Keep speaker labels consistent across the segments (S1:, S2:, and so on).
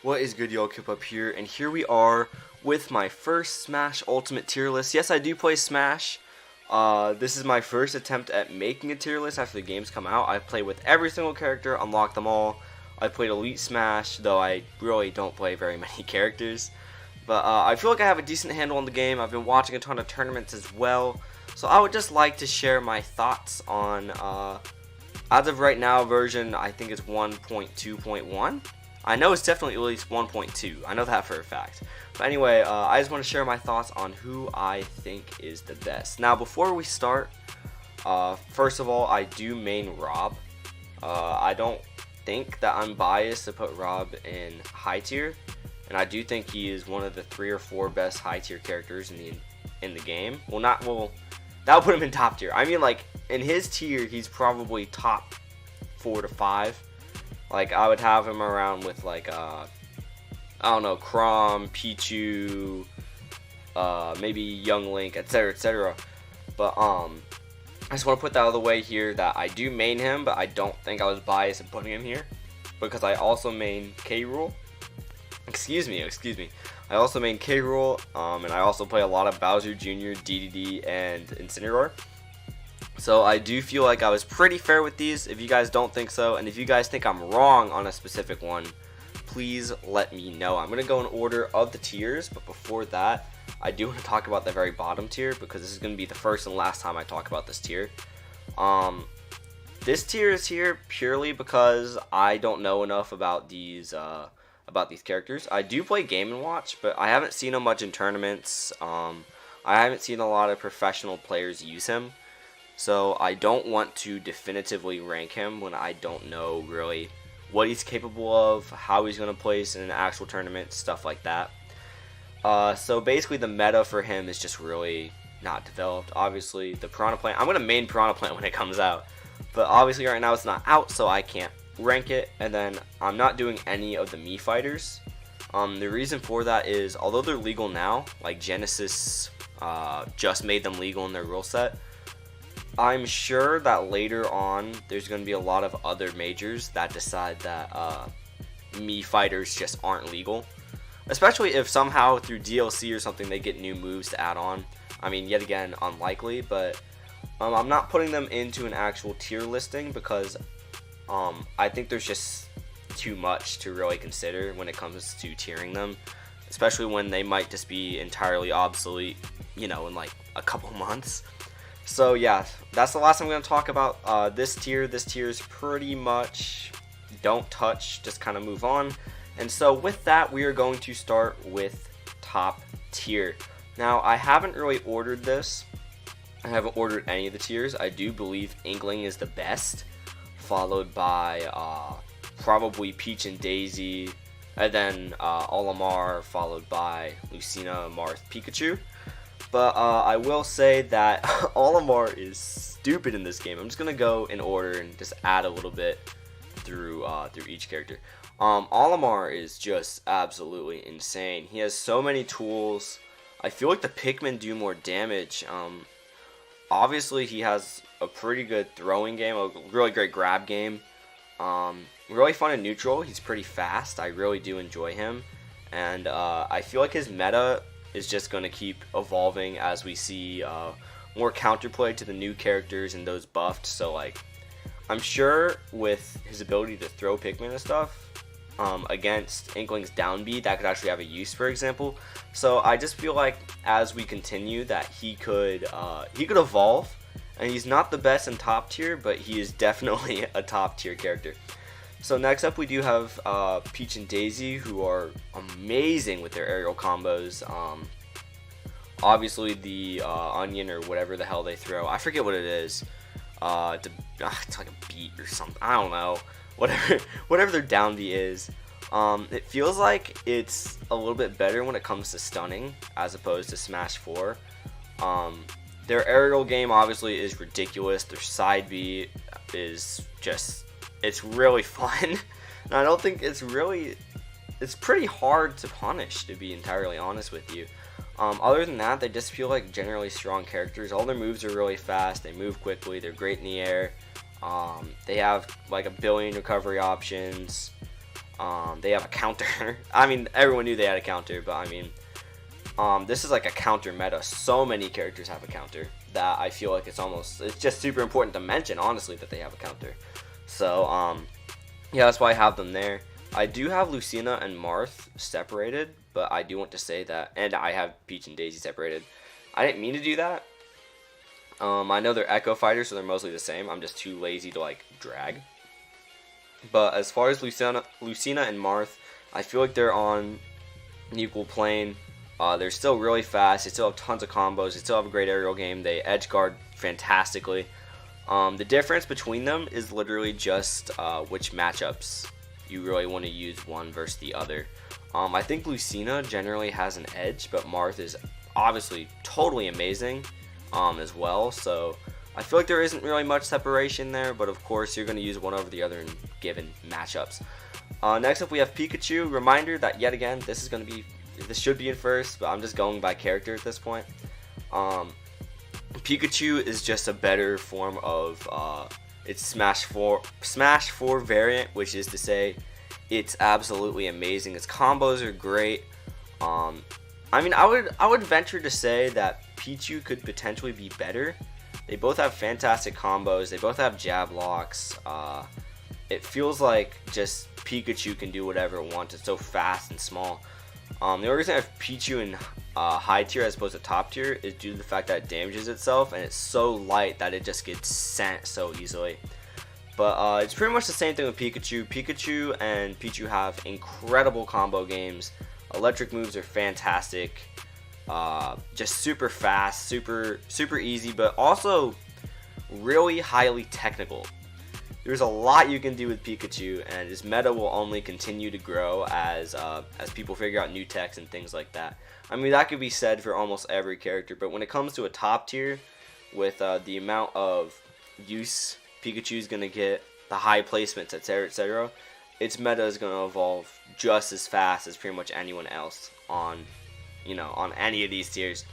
S1: What is good, y'all? Kip up here, and here we are with my first Smash Ultimate tier list. Yes, I do play Smash. This is my first attempt at making a tier list after the games come out. I play with every single character, unlock them all. I played Elite Smash, though I really don't play very many characters. But I feel like I have a decent handle on the game. I've been watching a ton of tournaments as well. So I would just like to share my thoughts on, as of right now, version, I think it's 1.2.1. I know it's definitely at least 1.2. I know that for a fact. But anyway, I just want to share my thoughts on who I think is the best. Now, before we start, first of all, I do main Rob. I don't think that I'm biased to put Rob in high tier, and I do think he is one of the 3 or 4 best high tier characters in the game. Well, that would put him in top tier. I mean, like in his tier, he's probably top 4 to 5. Like, I would have him around with, like, I don't know, Chrom, Pichu, maybe Young Link, etc., etc. But, I just want to put that out of the way here that I do main him, but I don't think I was biased in putting him here. Because I also main K. Rool. Excuse me. I also main K. Rool, and I also play a lot of Bowser Jr., DDD, and Incineroar. So I do feel like I was pretty fair with these. If you guys don't think so, and if you guys think I'm wrong on a specific one, please let me know. I'm going to go in order of the tiers, but before that, I do want to talk about the very bottom tier, because this is going to be the first and last time I talk about this tier. This tier is here purely because I don't know enough about these characters. I do play Game & Watch, but I haven't seen him much in tournaments. I haven't seen a lot of professional players use him. So I don't want to definitively rank him when I don't know really what he's capable of, how he's going to place in an actual tournament, stuff like that. So basically the meta for him is just really not developed. Obviously the Piranha Plant, I'm going to main Piranha Plant when it comes out. But obviously right now it's not out, so I can't rank it. And then I'm not doing any of the Mii fighters. The reason for that is, although they're legal now, like Genesis just made them legal in their rule set, I'm sure that later on there's going to be a lot of other majors that decide that Mii fighters just aren't legal. Especially if somehow through DLC or something they get new moves to add on. I mean, yet again, unlikely, but I'm not putting them into an actual tier listing because I think there's just too much to really consider when it comes to tiering them. Especially when they might just be entirely obsolete, you know, in like a couple months. So yeah, that's the last I'm going to talk about this tier. This tier is pretty much don't touch, just kind of move on. And so with that, we are going to start with top tier. Now, I haven't really ordered this. I haven't ordered any of the tiers. I do believe Inkling is the best, followed by probably Peach and Daisy, and then Olimar, followed by Lucina, Marth, Pikachu. But I will say that Olimar is stupid in this game. I'm just going to go in order and just add a little bit through each character. Olimar is just absolutely insane. He has so many tools. I feel like the Pikmin do more damage. Obviously, he has a pretty good throwing game, a really great grab game. Really fun in neutral. He's pretty fast. I really do enjoy him. And I feel like his meta is just going to keep evolving as we see more counterplay to the new characters and those buffed. So like, I'm sure with his ability to throw Pikmin and stuff against Inkling's down B, that could actually have a use, for example. So I just feel like as we continue that he could evolve, and he's not the best in top tier, but he is definitely a top tier character. So next up we do have Peach and Daisy, who are amazing with their aerial combos. Obviously the onion or whatever the hell they throw, I forget what it is. It's like a beat or something, I don't know. Whatever their down B is. It feels like it's a little bit better when it comes to stunning as opposed to Smash 4. Their aerial game obviously is ridiculous. Their side B is just, it's really fun. And I don't think it's pretty hard to punish, to be entirely honest with you. Other than that, they just feel like generally strong characters. All their moves are really fast, they move quickly, they're great in the air. They have like a billion recovery options. They have a counter. I mean, everyone knew they had a counter, but I mean, this is like a counter meta. So many characters have a counter that I feel like it's just super important to mention, honestly, that they have a counter. So, yeah, that's why I have them there. I do have Lucina and Marth separated, but I do want to say that, and I have Peach and Daisy separated. I didn't mean to do that. I know they're Echo Fighters, so they're mostly the same. I'm just too lazy to, like, drag. But as far as Lucina and Marth, I feel like they're on an equal plane. They're still really fast. They still have tons of combos. They still have a great aerial game. They edge guard fantastically. The difference between them is literally just which matchups you really want to use one versus the other. I think Lucina generally has an edge, but Marth is obviously totally amazing as well. So I feel like there isn't really much separation there, but of course you're going to use one over the other in given matchups. Next up we have Pikachu. Reminder that yet again this should be in first, but I'm just going by character at this point. Pikachu is just a better form of its Smash 4 variant, which is to say it's absolutely amazing. Its combos are great. I mean, I would venture to say that Pichu could potentially be better. They both have fantastic combos. They both have jab locks. It feels like just Pikachu can do whatever it wants. It's so fast and small. The only reason I have Pichu in high tier as opposed to top tier is due to the fact that it damages itself, and it's so light that it just gets sent so easily. But it's pretty much the same thing with Pikachu. Pikachu and Pichu have incredible combo games. Electric moves are fantastic. Just super fast, super easy, but also really highly technical. There's a lot you can do with Pikachu, and his meta will only continue to grow as people figure out new techs and things like that. I mean, that could be said for almost every character, but when it comes to a top tier, with the amount of use Pikachu's gonna get, the high placements, etc., etc., its meta is gonna evolve just as fast as pretty much anyone else on any of these tiers.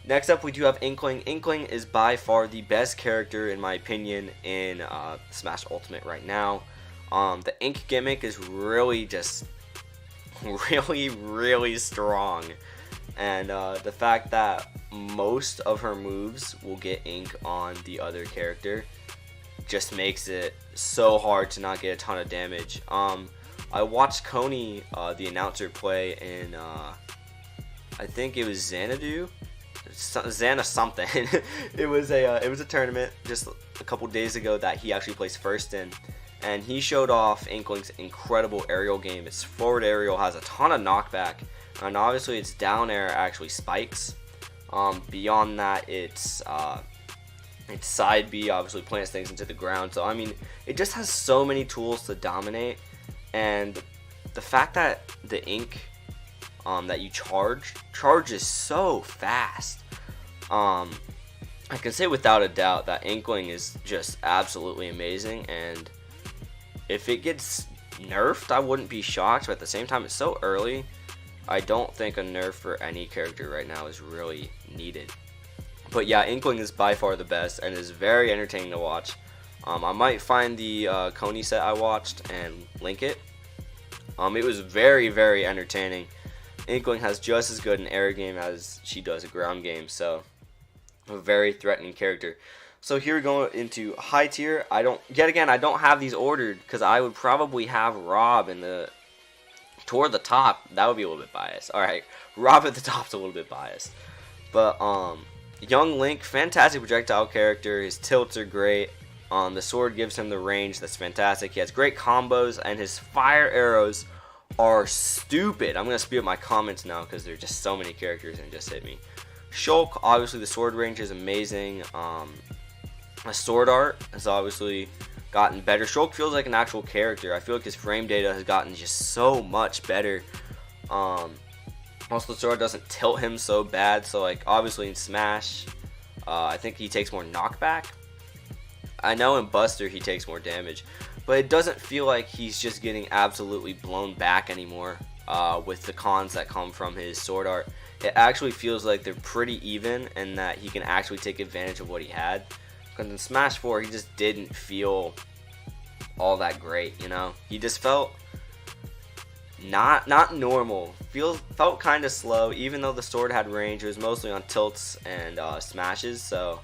S1: Next up, we do have Inkling. Inkling is by far the best character, in my opinion, in Smash Ultimate right now. The Ink gimmick is really just really strong. And the fact that most of her moves will get ink on the other character just makes it so hard to not get a ton of damage. I watched Coney, the announcer, play in, I think it was Xanadu? Xana something. It was a tournament just a couple days ago that he actually placed first in, and he showed off Inkling's incredible aerial game. Its forward aerial has a ton of knockback, and obviously its down air actually spikes. Beyond that, its side B obviously plants things into the ground. So I mean, it just has so many tools to dominate, and the fact that the ink that you charges so fast. I can say without a doubt that Inkling is just absolutely amazing, and if it gets nerfed, I wouldn't be shocked, but at the same time, it's so early. I don't think a nerf for any character right now is really needed. But yeah, Inkling is by far the best and is very entertaining to watch. I might find the Coney set I watched and link it. It was very entertaining. Inkling has just as good an air game as she does a ground game, so a very threatening character. So here we go into high tier. I don't have these ordered because I would probably have Rob toward the top. That would be a little bit biased. Alright, Rob at the top's a little bit biased. But young Link, fantastic projectile character. His tilts are great. The sword gives him the range that's fantastic. He has great combos, and his fire arrows are stupid. I'm going to speed up my comments now because there's just so many characters and it just hit me. Shulk, obviously the sword range is amazing. The sword art has obviously gotten better. Shulk feels like an actual character. I feel like his frame data has gotten just so much better. Also, the sword doesn't tilt him so bad. So, like, obviously in Smash, I think he takes more knockback. I know in Buster he takes more damage, but it doesn't feel like he's just getting absolutely blown back anymore with the cons that come from his sword art. It actually feels like they're pretty even and that he can actually take advantage of what he had. Because in Smash 4, he just didn't feel all that great, you know? He just felt not normal. Felt kind of slow, even though the sword had range. It was mostly on tilts and smashes, so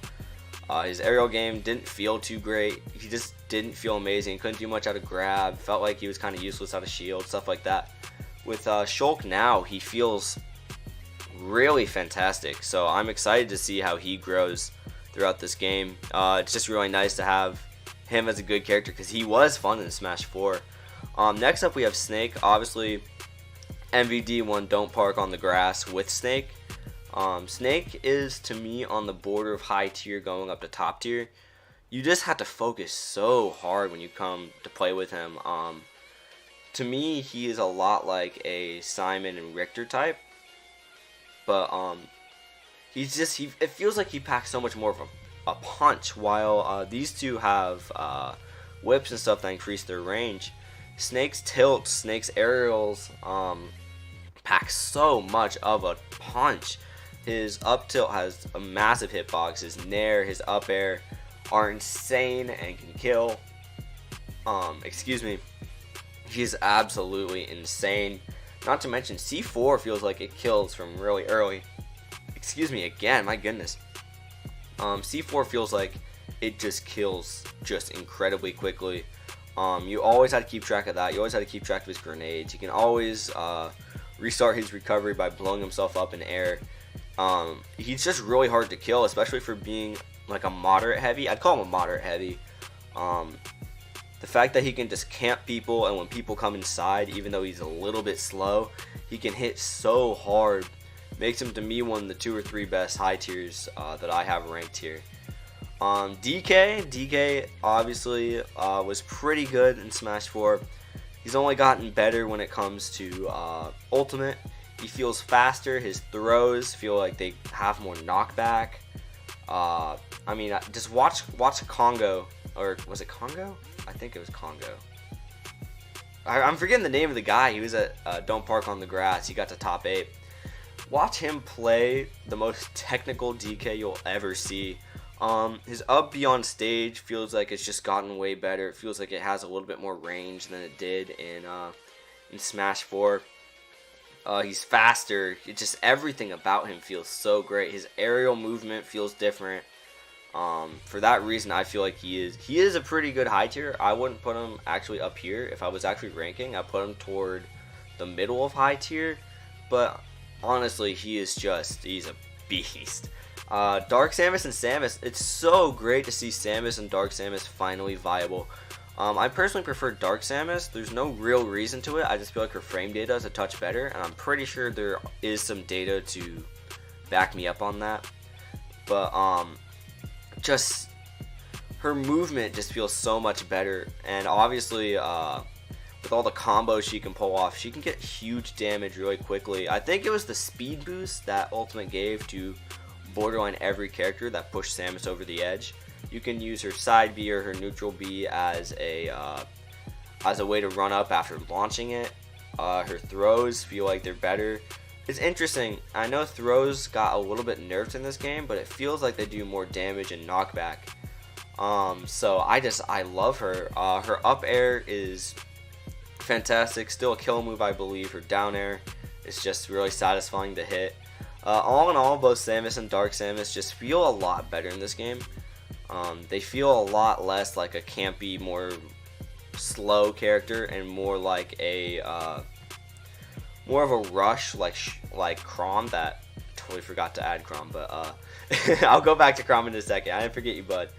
S1: his aerial game didn't feel too great. He just didn't feel amazing. Couldn't do much out of grab. Felt like he was kind of useless out of shield, stuff like that. With Shulk now, he feels really fantastic. So I'm excited to see how he grows throughout this game. It's just really nice to have him as a good character because he was fun in Smash 4. Next up we have Snake. Obviously, MVD won Don't Park on the Grass with Snake. Snake is, to me, on the border of high tier going up to top tier. You just have to focus so hard when you come to play with him. To me, he is a lot like a Simon and Richter type. But it feels like he packs so much more of a punch, while these two have whips and stuff that increase their range. Snake's tilts, Snake's aerials pack so much of a punch. His up tilt has a massive hitbox. His nair, his up air are insane and can kill. Excuse me. He's absolutely insane. Not to mention C4 feels like it kills from really early. Excuse me again, my goodness. C4 feels like it just kills just incredibly quickly. You always had to keep track of that. You always had to keep track of his grenades. You can always restart his recovery by blowing himself up in air. He's just really hard to kill, especially for being like a moderate heavy. I'd call him a moderate heavy. The fact that he can just camp people, and when people come inside, even though he's a little bit slow, he can hit so hard, makes him to me one of the 2 or 3 best high tiers that I have ranked here. DK obviously was pretty good in Smash 4. He's only gotten better when it comes to Ultimate. He feels faster. His throws feel like they have more knockback. I mean, just watch Congo, or was it Congo? I think it was Congo. I'm forgetting the name of the guy. He was at Don't Park on the Grass. He got to top 8. Watch him play the most technical DK you'll ever see. His up beyond stage feels like it's just gotten way better. It feels like it has a little bit more range than it did in Smash 4. He's faster. Just everything about him feels so great. His aerial movement feels different. For that reason, I feel like he is a pretty good high tier. I wouldn't put him actually up here. If I was actually ranking, I'd put him toward the middle of high tier. But honestly, he's a beast. Dark Samus and Samus, it's so great to see Samus and Dark Samus finally viable. I personally prefer Dark Samus. There's no real reason to it. I just feel like her frame data is a touch better, and I'm pretty sure there is some data to back me up on that. But just her movement just feels so much better, and obviously with all the combos she can pull off, she can get huge damage really quickly. I think it was the speed boost that Ultimate gave to borderline every character that pushed Samus over the edge. You can use her side B or her neutral B as a way to run up after launching it. Her throws feel like they're better. It's interesting. I know throws got a little bit nerfed in this game, but it feels like they do more damage and knockback. So I love her. Her up air is fantastic. Still a kill move, I believe. Her down air is just really satisfying to hit. All in all, both Samus and Dark Samus just feel a lot better in this game. They feel a lot less like a campy, more slow character, and more like a more of a rush like Chrom. That totally forgot to add Chrom, but I'll go back to Chrom in a second. I didn't forget you, bud.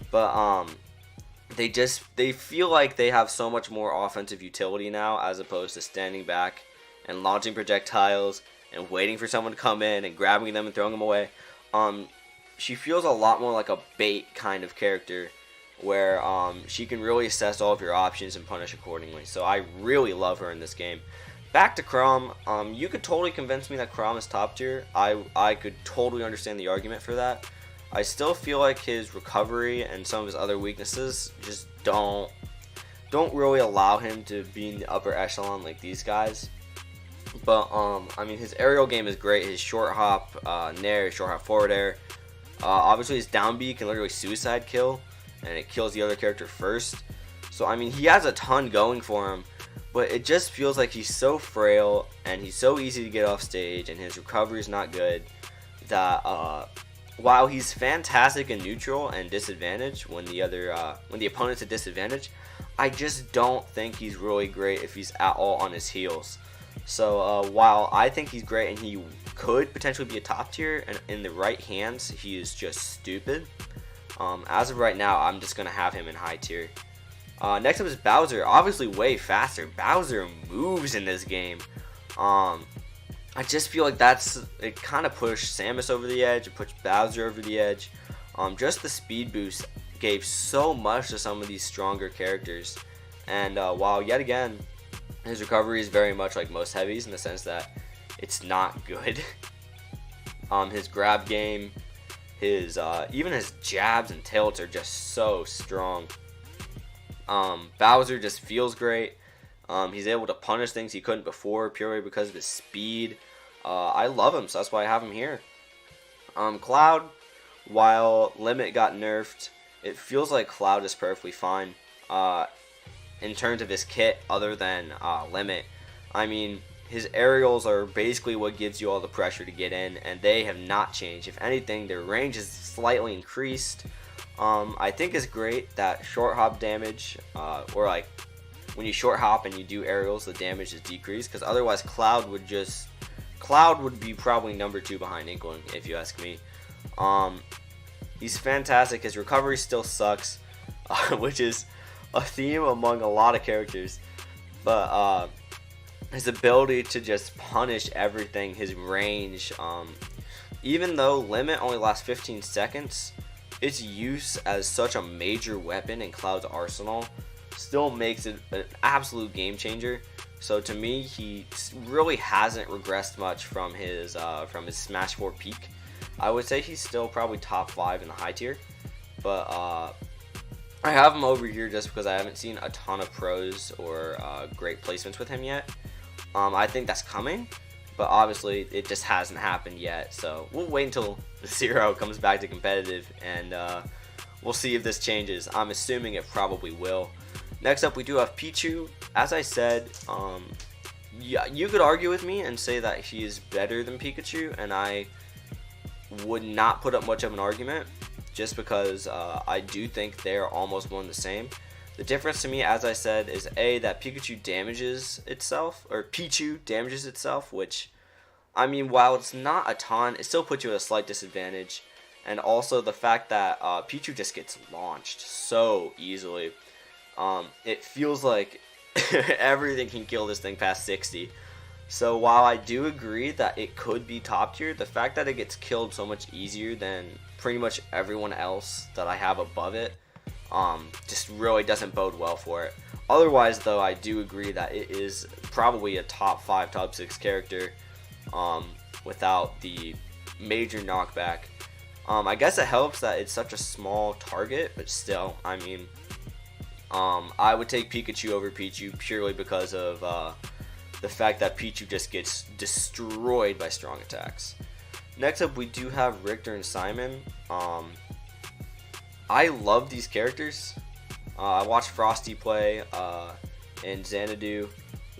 S1: But they feel like they have so much more offensive utility now, as opposed to standing back and launching projectiles and waiting for someone to come in and grabbing them and throwing them away. She feels a lot more like a bait kind of character, where she can really assess all of your options and punish accordingly. So I really love her in this game. Back to Chrom, you could totally convince me that Chrom is top tier. I could totally understand the argument for that. I still feel like his recovery and some of his other weaknesses just don't really allow him to be in the upper echelon like these guys. But I mean, his aerial game is great. His short hop, nair, short hop forward air. Obviously, his down B can literally suicide kill, and it kills the other character first. So I mean, he has a ton going for him. but it just feels like he's so frail and he's so easy to get off stage, and his recovery is not good. That while he's fantastic in neutral and disadvantage when the opponent's at disadvantage, I just don't think he's really great if he's at all on his heels. So while I think he's great and he could potentially be a top tier, and in the right hands he is just stupid. As of right now, I'm just gonna have him in high tier. Next up is Bowser, obviously way faster. Bowser moves in this game. I just feel like it kind of pushed Samus over the edge, it pushed Bowser over the edge. Just the speed boost gave so much to some of these stronger characters. And while yet again, his recovery is very much like most heavies in the sense that it's not good. His grab game, even his jabs and tilts are just so strong. Bowser just feels great. He's able to punish things he couldn't before purely because of his speed. I love him, so that's why I have him here. Cloud, while Limit got nerfed, it feels like Cloud is perfectly fine in terms of his kit other than Limit. I mean, his aerials are basically what gives you all the pressure to get in, and they have not changed. If anything, their range is slightly increased. I think it's great that short hop damage, or like when you short hop and you do aerials, the damage is decreased, because otherwise Cloud would be probably number 2 behind Inkling, if you ask me. He's fantastic. His recovery still sucks, which is a theme among a lot of characters, but his ability to just punish everything, his range, even though Limit only lasts 15 seconds, its use as such a major weapon in Cloud's arsenal still makes it an absolute game changer. So to me, he really hasn't regressed much from his Smash 4 peak. I would say he's still probably top 5 in the high tier, but I have him over here just because I haven't seen a ton of pros or great placements with him yet. I think that's coming, but obviously it just hasn't happened yet. So we'll wait until Zero comes back to competitive, and we'll see if this changes. I'm assuming it probably will. Next up, we do have Pichu. As I said, yeah, you could argue with me and say that he is better than Pikachu, and I would not put up much of an argument, just because I do think they're almost one and the same. The difference to me, as I said, is that Pichu damages itself, which, I mean, while it's not a ton, it still puts you at a slight disadvantage. And also the fact that Pichu just gets launched so easily. It feels like everything can kill this thing past 60. So while I do agree that it could be top tier, the fact that it gets killed so much easier than pretty much everyone else that I have above it, just really doesn't bode well for it. Otherwise, though, I do agree that it is probably a top 5, top 6 character without the major knockback. I guess it helps that it's such a small target, but still, I mean, I would take Pikachu over Pichu purely because of the fact that Pichu just gets destroyed by strong attacks. Next up, we do have Richter and Simon. I love these characters. I watched Frosty play in Xanadu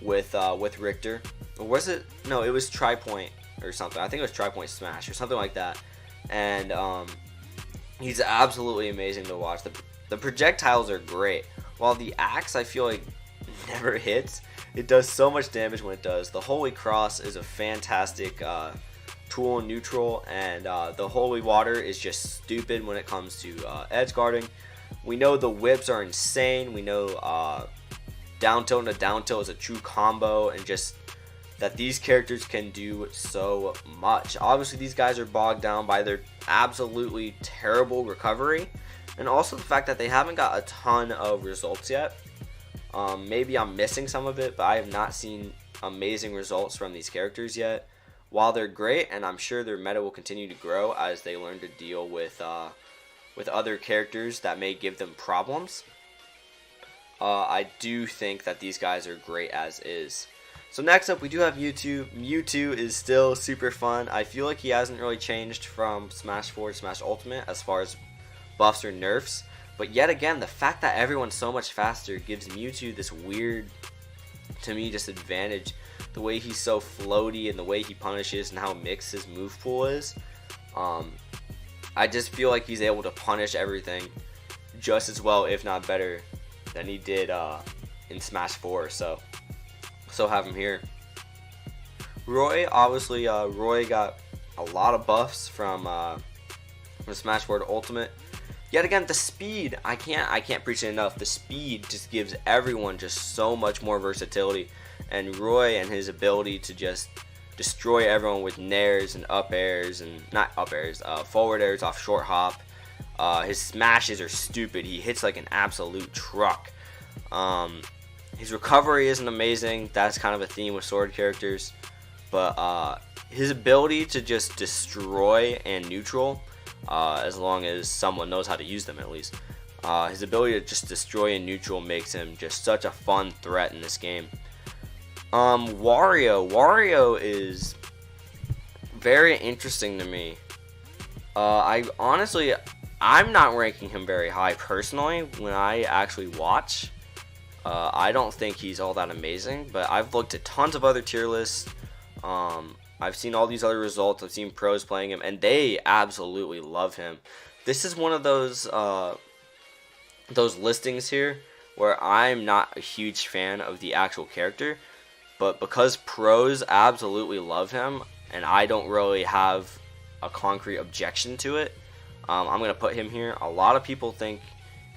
S1: with Richter. Or was it? No, it was Tri-Point or something. I think it was Tri-Point Smash or something like that. And he's absolutely amazing to watch. The projectiles are great. While the axe, I feel like, never hits, it does so much damage when it does. The Holy Cross is a fantastic tool in neutral, and the Holy Water is just stupid when it comes to edge guarding. We know the whips are insane. We know down tilt and a down tilt is a true combo, and just that these characters can do so much. Obviously, these guys are bogged down by their absolutely terrible recovery, and also the fact that they haven't got a ton of results yet. Maybe I'm missing some of it, but I have not seen amazing results from these characters yet. While they're great, and I'm sure their meta will continue to grow as they learn to deal with other characters that may give them problems, I do think that these guys are great as is. So next up, we do have Mewtwo. Mewtwo is still super fun. I feel like he hasn't really changed from Smash 4 to Smash Ultimate as far as buffs or nerfs. But yet again, the fact that everyone's so much faster gives Mewtwo this weird to me, just advantage. The way he's so floaty and the way he punishes and how mixed his move pool is. I just feel like he's able to punish everything just as well, if not better, than he did in Smash 4. So have him here. Roy, obviously, Roy got a lot of buffs from Smash 4 Ultimate. Yet again, the speed, I can't preach it enough. The speed just gives everyone just so much more versatility. And Roy and his ability to just destroy everyone with nairs and up airs, and not up airs, forward airs off short hop. His smashes are stupid. He hits like an absolute truck. His recovery isn't amazing. That's kind of a theme with sword characters. But his ability to just destroy and neutral, as long as someone knows how to use them at least. His ability to just destroy and neutral makes him just such a fun threat in this game. Wario is very interesting to me. I'm not ranking him very high personally when I actually watch. I don't think he's all that amazing, but I've looked at tons of other tier lists. I've seen all these other results. I've seen pros playing him, and they absolutely love him. This is one of those listings here where I'm not a huge fan of the actual character, but because pros absolutely love him, and I don't really have a concrete objection to it, I'm going to put him here. A lot of people think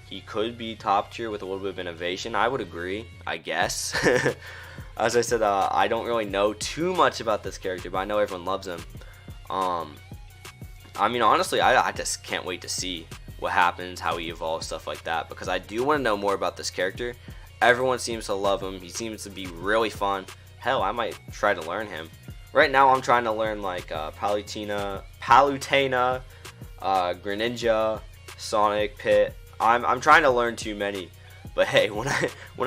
S1: he could be top tier with a little bit of innovation. I would agree, I guess. As I said, I don't really know too much about this character, but I know everyone loves him. I mean, honestly, I just can't wait to see what happens, how he evolves, stuff like that, because I do want to know more about this character. Everyone seems to love him. He seems to be really fun. Hell, I might try to learn him. Right now, I'm trying to learn like Palutena, Greninja, Sonic, Pit. I'm trying to learn too many. But hey, when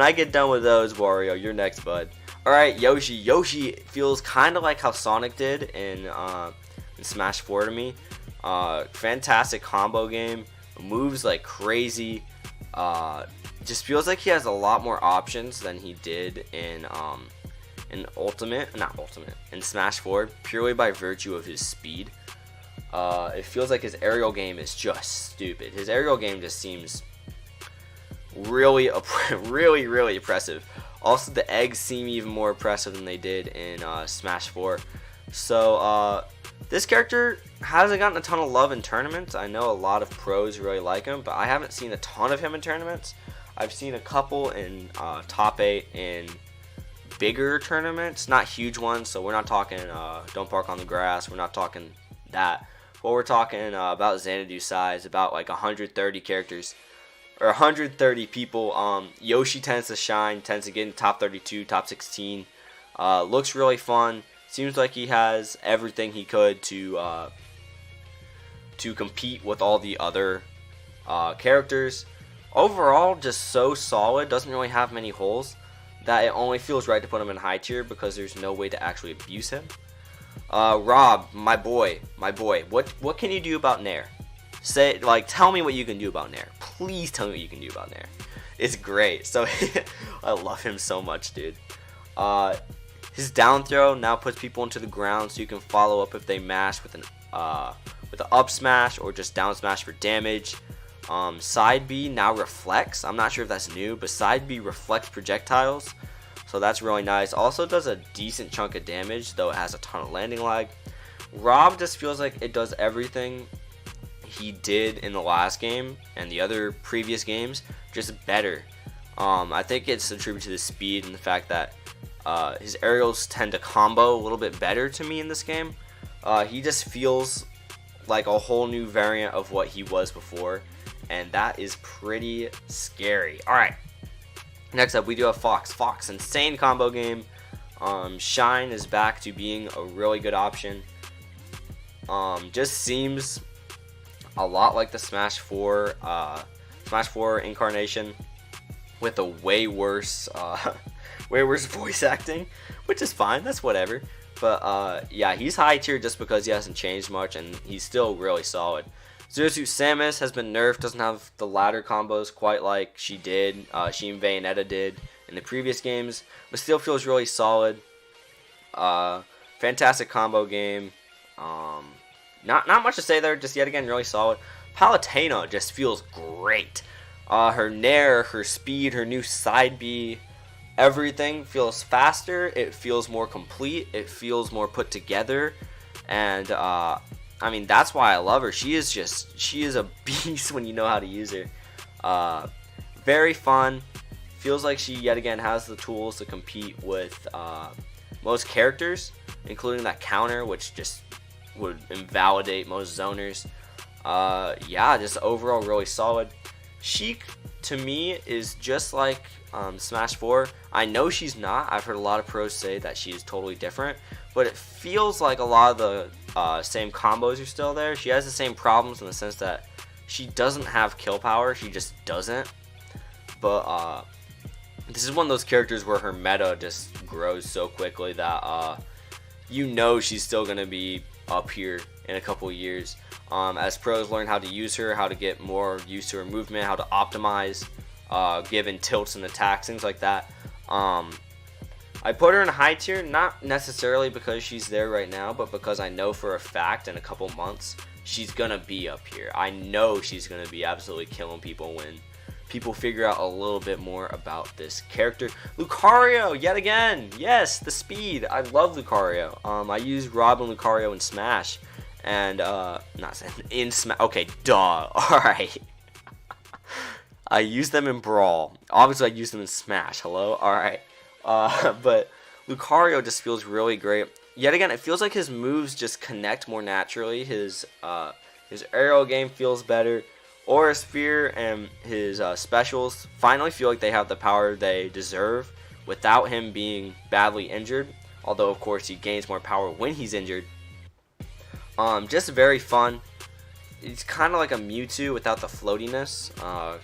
S1: I get done with those, Wario, you're next, bud. Alright, Yoshi. Yoshi feels kind of like how Sonic did in Smash 4 to me. Fantastic combo game. Moves like crazy. Just feels like he has a lot more options than he did in Smash 4, purely by virtue of his speed. It feels like his aerial game is just stupid. His aerial game just seems really impressive. Also, the eggs seem even more impressive than they did in Smash 4. So this character hasn't gotten a ton of love in tournaments. I know a lot of pros really like him, but I haven't seen a ton of him in tournaments. I've seen a couple in top 8 in bigger tournaments, not huge ones. So we're not talking Don't Park on the Grass. We're not talking that. But we're talking about Xanadu size, about like 130 characters. Or 130 people. Yoshi tends to shine, tends to get in top 32, top 16. Looks really fun. Seems like he has everything he could to compete with all the other characters. Overall, just so solid. Doesn't really have many holes. That it only feels right to put him in high tier because there's no way to actually abuse him. Rob, my boy, what can you do about Nair? Tell me what you can do about Nair. Please tell me what you can do about Nair. It's great. So I love him so much, dude. His down throw now puts people into the ground, so you can follow up if they mash with an up smash or just down smash for damage. Side B now reflects. I'm not sure if that's new, but side B reflects projectiles, so that's really nice. Also does a decent chunk of damage, though it has a ton of landing lag. Rob just feels like it does everything he did in the last game and the other previous games, just better. I think it's attributed to the speed and the fact that his aerials tend to combo a little bit better to me in this game. He just feels like a whole new variant of what he was before, and that is pretty scary. Alright, next up we do have Fox. Fox, insane combo game. Shine is back to being a really good option. Just seems a lot like the Smash 4 incarnation, with a way worse voice acting, which is fine, that's whatever. But yeah, he's high tier just because he hasn't changed much, and he's still really solid. Zero Suit Samus has been nerfed, doesn't have the ladder combos quite like she and Bayonetta did in the previous games, but still feels really solid. Fantastic combo game. Not much to say there, just yet again really solid. Palutena just feels great. Her Nair, her speed, her new side B, everything feels faster. It feels more complete. It feels more put together. And I mean, that's why I love her. She is a beast when you know how to use her. Very fun. Feels like she yet again has the tools to compete with most characters, including that counter, which just would invalidate most zoners. Yeah, just overall really solid. Sheik, to me, is just like Smash 4. I know she's not. I've heard a lot of pros say that she's totally different, but it feels like a lot of the same combos are still there. She has the same problems in the sense that she doesn't have kill power. She just doesn't. But this is one of those characters where her meta just grows so quickly that you know she's still going to be up here in a couple of years. As pros learn how to use her, how to get more used to her movement, how to optimize given tilts and attacks, things like that. I put her in high tier, not necessarily because she's there right now, but because I know for a fact in a couple months she's going to be up here. I know she's going to be absolutely killing people when people figure out a little bit more about this character. Lucario, yet again. Yes, the speed. I love Lucario. I use Robin Lucario in Smash. And, not in Smash. Okay, duh. Alright. I use them in Brawl. Obviously, I use them in Smash. Hello? Alright. But Lucario just feels really great. Yet again, it feels like his moves just connect more naturally. His aerial game feels better. Aura Sphere and his specials finally feel like they have the power they deserve without him being badly injured. Although, of course, he gains more power when he's injured. Just very fun. It's kind of like a Mewtwo without the floatiness.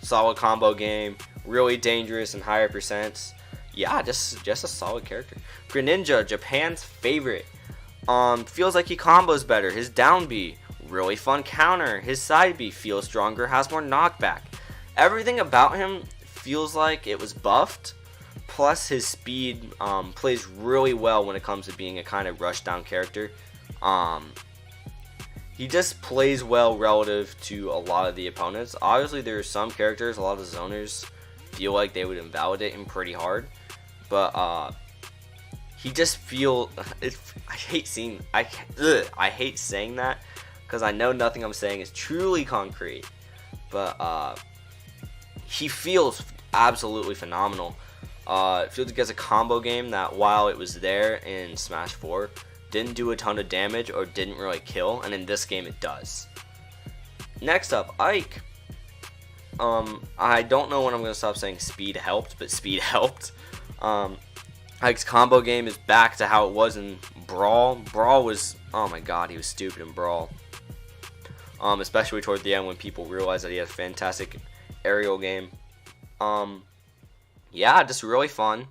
S1: Solid combo game. Really dangerous and higher percents. Yeah, just a solid character. Greninja, Japan's favorite. Feels like he combos better. His down B. Really fun counter. His side B feels stronger, has more knockback. Everything about him feels like it was buffed. Plus his speed plays really well when it comes to being a kind of rush down character. He just plays well relative to a lot of the opponents. Obviously there are some characters, a lot of zoners feel like they would invalidate him pretty hard. But he just feels I hate saying that, because I know nothing I'm saying is truly concrete, but he feels absolutely phenomenal. It feels like it's a combo game that, while it was there in Smash 4, didn't do a ton of damage or didn't really kill, and in this game it does. Next up, Ike. I don't know when I'm going to stop saying speed helped, but speed helped. Ike's combo game is back to how it was in Brawl. Brawl was, oh my god, he was stupid in Brawl. Especially toward the end when people realized that he had a fantastic aerial game. Yeah, just really fun.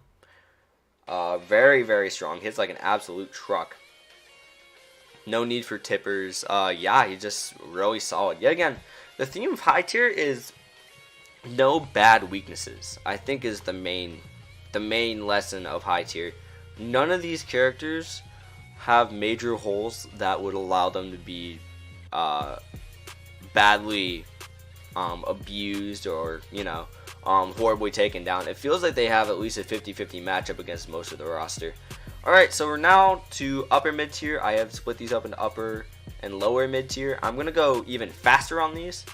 S1: Very, very strong. Hits like an absolute truck. No need for tippers. Yeah, he's just really solid. Yet again, the theme of high tier is no bad weaknesses, I think, is the main lesson of high tier. None of these characters have major holes that would allow them to be badly abused or, you know, horribly taken down. It feels like they have at least a 50-50 matchup against most of the roster. Alright, so we're now to upper mid tier. I have split these up into upper and lower mid tier. I'm going to go even faster on these.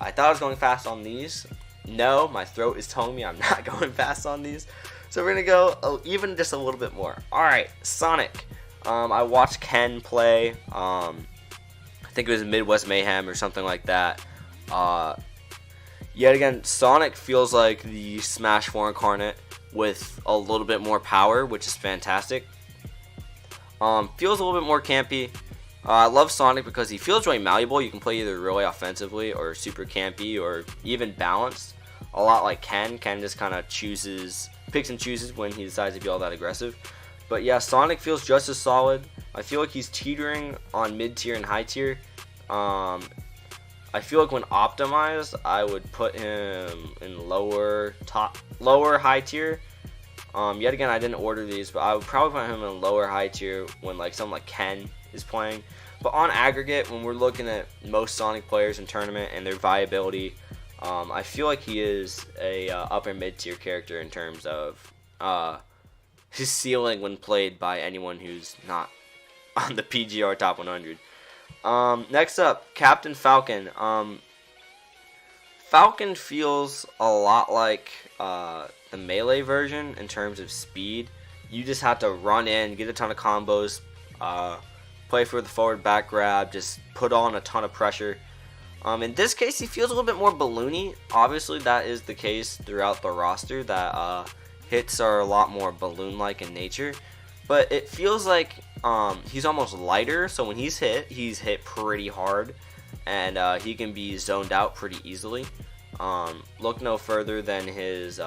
S1: I thought I was going fast on these. No, my throat is telling me I'm not going fast on these. So we're going to go even just a little bit more. Alright, Sonic. I watched Ken play. I think it was Midwest Mayhem or something like that. Yet again, Sonic feels like the Smash 4 incarnate with a little bit more power, which is fantastic. Feels a little bit more campy. I love Sonic because he feels really malleable. You can play either really offensively or super campy or even balanced. A lot like Ken. Ken just kind of picks and chooses when he decides to be all that aggressive. But yeah, Sonic feels just as solid. I feel like he's teetering on mid tier and high tier. I feel like when optimized, I would put him in lower high tier. Yet again, I didn't order these, but I would probably put him in a lower high tier when like someone like Ken is playing. But on aggregate, when we're looking at most Sonic players in tournament and their viability, I feel like he is a upper mid tier character in terms of his ceiling when played by anyone who's not on the PGR Top 100. Next up, Captain Falcon. Falcon feels a lot like the Melee version in terms of speed. You just have to run in, get a ton of combos, play for the forward back grab, just put on a ton of pressure. In this case, he feels a little bit more balloony. Obviously, that is the case throughout the roster, that hits are a lot more balloon-like in nature. But it feels like he's almost lighter, so when he's hit pretty hard, and he can be zoned out pretty easily. Look no further than his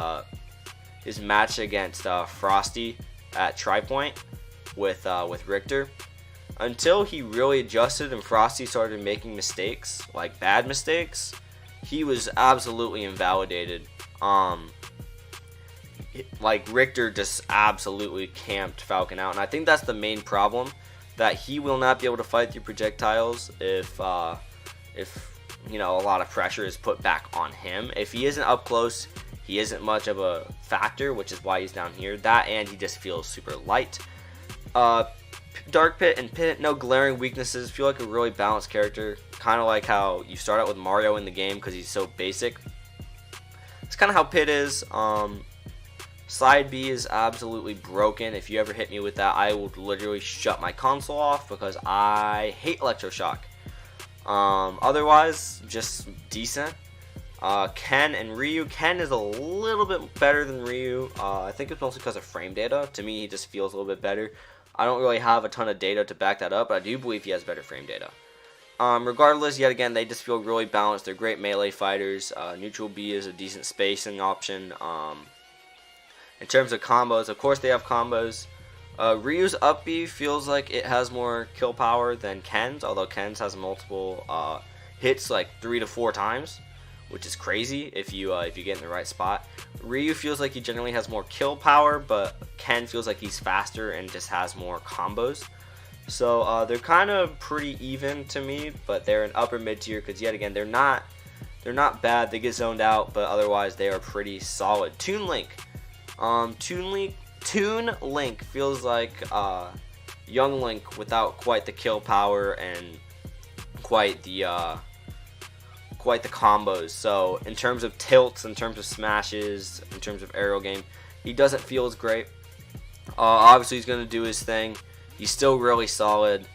S1: match against Frosty at Tri-Point with Richter. Until he really adjusted and Frosty started making mistakes, like bad mistakes, he was absolutely invalidated. Like Richter just absolutely camped Falcon out, and I think that's the main problem, that he will not be able to fight through projectiles if you know, a lot of pressure is put back on him. If he isn't up close, he isn't much of a factor, which is why he's down here. That, and he just feels super light. Dark Pit and Pit, no glaring weaknesses. Feel like a really balanced character, kind of like how you start out with Mario in the game because he's so basic. It's kind of how Pit is. Side B is absolutely broken. If you ever hit me with that, I will literally shut my console off because I hate Electroshock. Otherwise, just decent. Ken and Ryu. Ken is a little bit better than Ryu. I think it's mostly because of frame data. To me, he just feels a little bit better. I don't really have a ton of data to back that up, but I do believe he has better frame data. Regardless, yet again, they just feel really balanced. They're great melee fighters. Neutral B is a decent spacing option. In terms of combos, of course they have combos. Ryu's up B feels like it has more kill power than Ken's, although Ken's has multiple hits like 3 to 4 times, which is crazy if you get in the right spot. Ryu feels like he generally has more kill power, but Ken feels like he's faster and just has more combos. So they're kind of pretty even to me, but they're an upper mid tier because yet again they're not bad. They get zoned out, but otherwise they are pretty solid. Toon Link. Toon Link feels like Young Link without quite the kill power and quite the combos. So in terms of tilts, in terms of smashes, in terms of aerial game, he doesn't feel as great. Obviously he's going to do his thing. He's still really solid.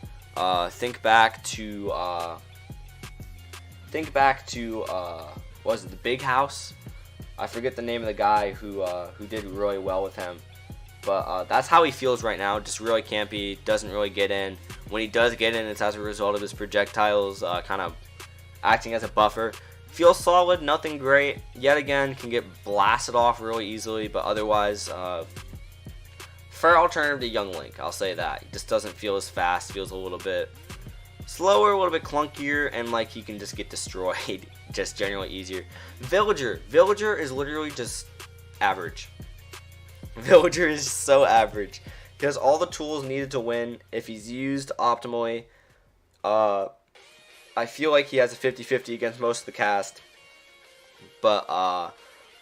S1: Think back to was it the Big House? I forget the name of the guy who did really well with him. But that's how he feels right now. Just really campy, doesn't really get in. When he does get in, it's as a result of his projectiles kind of acting as a buffer. Feels solid, nothing great. Yet again, can get blasted off really easily, but otherwise, fair alternative to Young Link, I'll say that. He just doesn't feel as fast, feels a little bit slower, a little bit clunkier, and like he can just get destroyed, just generally easier. Villager is literally just average. Villager is so average. He has all the tools needed to win if he's used optimally. I feel like he has a 50-50 against most of the cast, but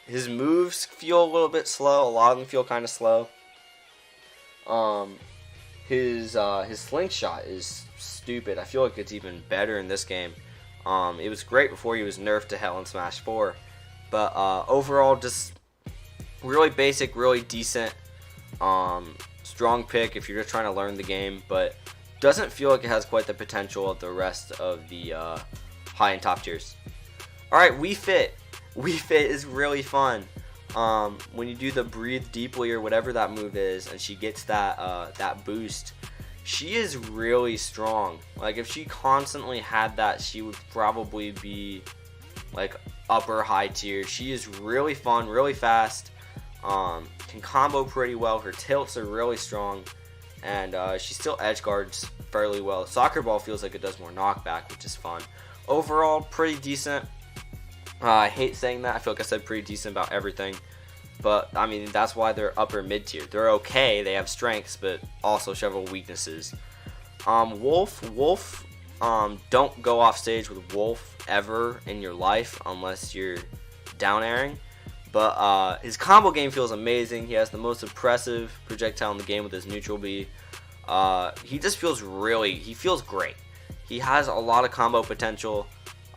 S1: his moves feel a little bit slow. A lot of them feel kind of slow. His slingshot is stupid. I feel like it's even better in this game. It was great before he was nerfed to hell in Smash 4, but overall just really basic, really decent, strong pick if you're just trying to learn the game, but doesn't feel like it has quite the potential of the rest of the high and top tiers. Alright, Wii Fit. Wii Fit is really fun. When you do the breathe deeply or whatever that move is, and she gets that boost, she is really strong. Like if she constantly had that, she would probably be like upper high tier. She is really fun, really fast, can combo pretty well. Her tilts are really strong, and she still edge guards fairly well. Soccer Ball feels like it does more knockback, which is fun. Overall, pretty decent. I hate saying that. I feel like I said pretty decent about everything. but I mean that's why they're upper mid tier. They're okay. They have strengths, but also several weaknesses. Wolf. Don't go off stage with Wolf ever in your life unless you're down airing. But his combo game feels amazing. He has the most impressive projectile in the game with his neutral B. He just feels he feels great. He has a lot of combo potential.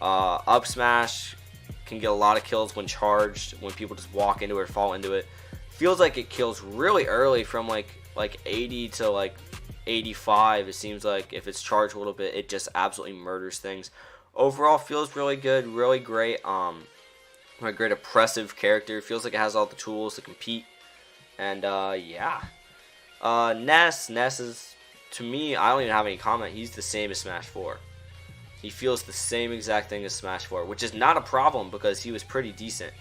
S1: Up smash can get a lot of kills when charged, when people just walk into it or fall into it. Feels like it kills really early from like 80 to like 85. It seems like if it's charged a little bit, it just absolutely murders things. Overall, feels really good, really great. A great oppressive character. Feels like it has all the tools to compete. And yeah. Ness is, to me, I don't even have any comment. He's the same as Smash 4. He feels the same exact thing as Smash 4, which is not a problem because he was pretty decent.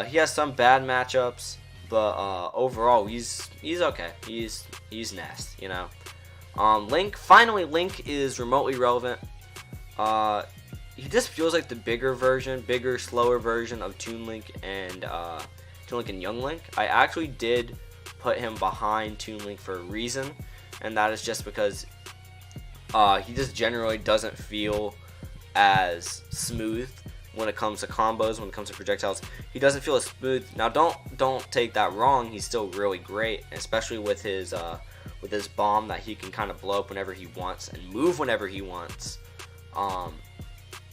S1: He has some bad matchups, but overall he's okay. He's Ness, you know. Link Link is remotely relevant. He just feels like the bigger, slower version of Toon Link and Young Link. I actually did put him behind Toon Link for a reason, and that is just because he just generally doesn't feel as smooth when it comes to combos, when it comes to projectiles. He doesn't feel as smooth. Now, don't take that wrong. He's still really great, especially with his bomb that he can kind of blow up whenever he wants and move whenever he wants.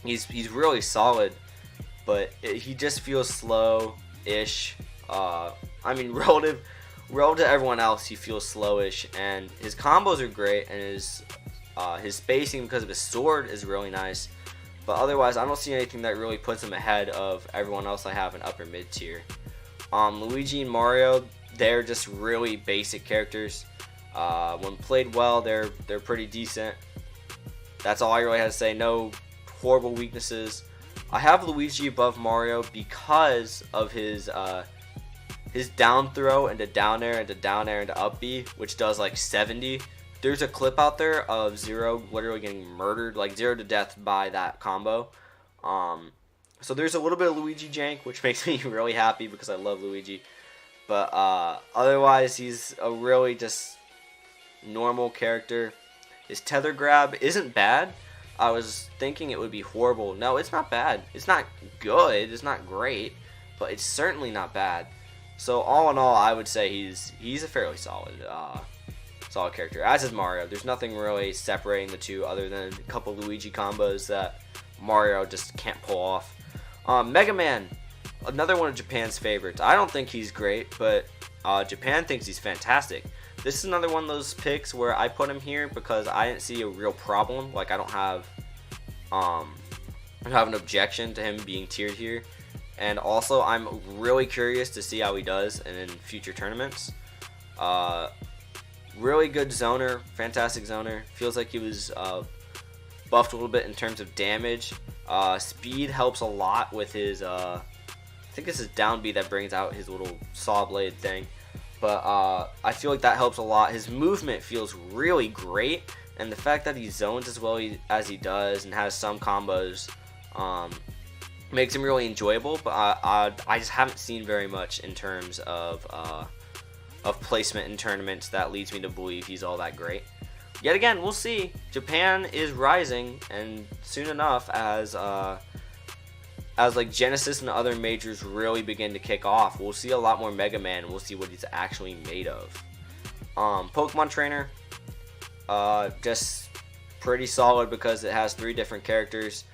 S1: He's really solid, but he just feels slow-ish. I mean, relative to everyone else, he feels slowish, and his combos are great, and his spacing because of his sword is really nice. But otherwise, I don't see anything that really puts him ahead of everyone else I have in upper mid tier. Luigi and Mario, they're just really basic characters. When played well, they're pretty decent. That's all I really have to say. No horrible weaknesses. I have Luigi above Mario because of his down throw into down air into up B, which does like 70. There's a clip out there of Zero literally getting murdered, like 0 to death by that combo. So there's a little bit of Luigi jank, which makes me really happy because I love Luigi. But otherwise, he's a really just normal character. His tether grab isn't bad. I was thinking it would be horrible. No, it's not bad. It's not good. It's not great, but it's certainly not bad. So all in all, I would say he's a fairly solid character. As is Mario. There's nothing really separating the two other than a couple Luigi combos that Mario just can't pull off. Mega Man, another one of Japan's favorites. I don't think he's great, but Japan thinks he's fantastic. This is another one of those picks where I put him here because I didn't see a real problem. Like I don't have an objection to him being tiered here. And also I'm really curious to see how he does in future tournaments. Really good zoner, fantastic zoner. Feels like he was buffed a little bit in terms of damage. Speed helps a lot with his, I think it's his down B that brings out his little saw blade thing. But I feel like that helps a lot. His movement feels really great, and the fact that he zones as well as he does and has some combos makes him really enjoyable. But I just haven't seen very much in terms of placement in tournaments that leads me to believe he's all that great. Yet again, we'll see. Japan is rising, and soon enough, as like Genesis and other majors really begin to kick off, we'll see a lot more Mega Man, and we'll see what he's actually made of. Pokemon Trainer, just pretty solid because it has 3 different characters.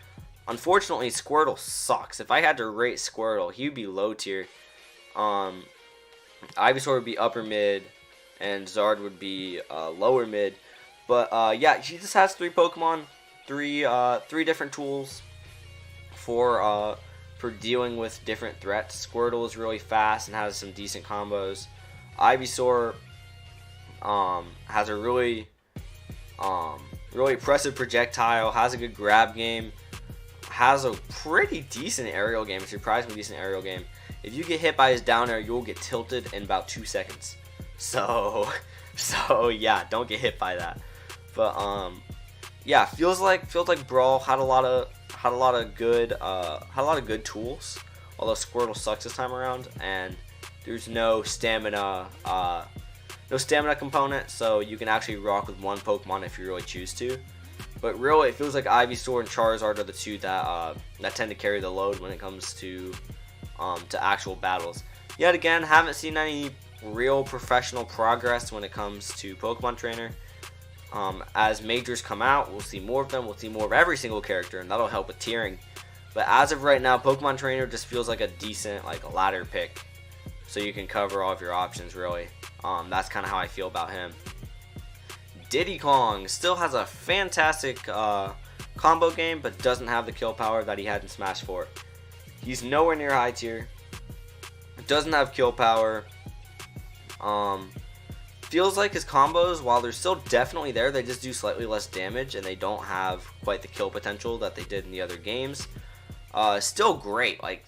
S1: Unfortunately, Squirtle sucks. If I had to rate Squirtle, he would be low tier. Ivysaur would be upper mid, and Zard would be lower mid. But yeah, he just has 3 Pokemon, 3 different tools for dealing with different threats. Squirtle is really fast and has some decent combos. Ivysaur has a really impressive projectile, has a good grab game, has a pretty decent aerial game, a surprisingly decent aerial game. If you get hit by his down air, you'll get tilted in about 2 seconds. So yeah, don't get hit by that. But yeah, feels like Brawl had a lot of good tools. Although Squirtle sucks this time around, and there's no stamina component, so you can actually rock with one Pokemon if you really choose to. But really, it feels like Ivysaur and Charizard are the two that tend to carry the load when it comes to actual battles. Yet again, haven't seen any real professional progress when it comes to Pokemon Trainer. As majors come out, we'll see more of them. We'll see more of every single character, and that'll help with tiering. But as of right now, Pokemon Trainer just feels like a decent ladder pick, so you can cover all of your options really. That's kind of how I feel about him. Diddy Kong still has a fantastic combo game, but doesn't have the kill power that he had in Smash 4. He's nowhere near high tier. Doesn't have kill power. Feels like his combos, while they're still definitely there, they just do slightly less damage, and they don't have quite the kill potential that they did in the other games. Still great. Like